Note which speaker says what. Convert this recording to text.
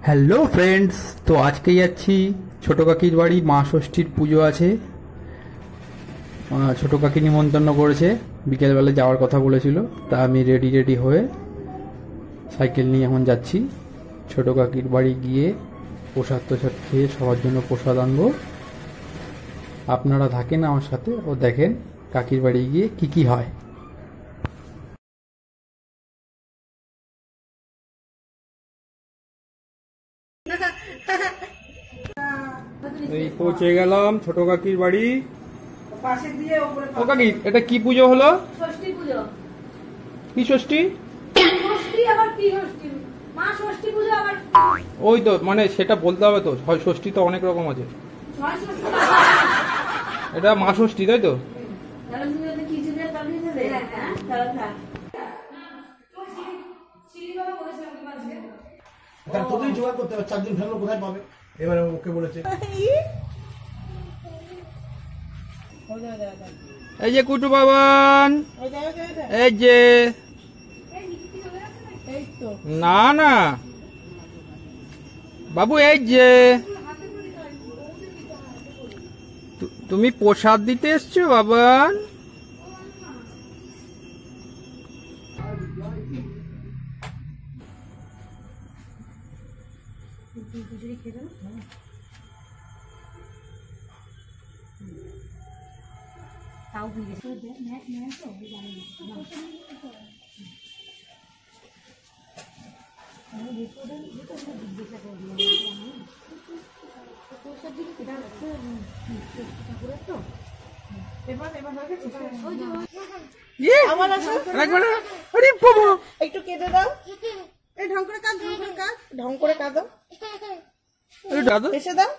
Speaker 1: Hello friends, তো আজকে যাচ্ছি ছোট কাকির বাড়ি। মা ষষ্ঠীর পুজো আছে। ছোট কাকি নিমন্ত্রণ করেছে, বিকেলবেলা যাওয়ার কথা বলেছিল। তা আমি রেডি হয়ে সাইকেল নিয়ে এখন যাচ্ছি ছোট কাকির বাড়ি। গিয়ে প্রসাদ টোসাদ খেয়ে সবার জন্য প্রসাদ আনবো। আপনারা থাকেন আমার সাথে ও দেখেন কাকির বাড়ি গিয়ে কি কি হয়। এই পৌঁছে গেলাম ছোট কাকির বাড়ি। ও কাকি, এটা কি পুজো হলো?
Speaker 2: ষষ্ঠী পুজো।
Speaker 1: কি ষষ্ঠী?
Speaker 2: ষষ্ঠী আবার কি ষষ্ঠী? মা ষষ্ঠী পুজো আবার।
Speaker 1: ওই তো, মানে সেটা বলতে হবে তো। হয় ষষ্ঠী তো অনেক রকম আছে।
Speaker 2: ছয় ষষ্ঠী।
Speaker 1: এটা মা ষষ্ঠী, তাই তো?
Speaker 2: তাহলে তুমি ওটা কি জিনিস পাঠিয়ে দেবে? হ্যাঁ, তাহলে থাক।
Speaker 3: তোকেই জোগাড় করতে হবে, 4 দিন ফেললো কোথায় পাবে? এবারে ওকে বলেছে
Speaker 1: এই যে কুটু বাবান, এই যে না না বাবু, এই যে তুমি প্রসাদ দিতে এসছো বাবান।
Speaker 2: তাও দিয়ে
Speaker 4: একটু কেঁদে দাও, এই ঢং করে কাঁদ, ঢং করে কাঁদো, এসে দাও।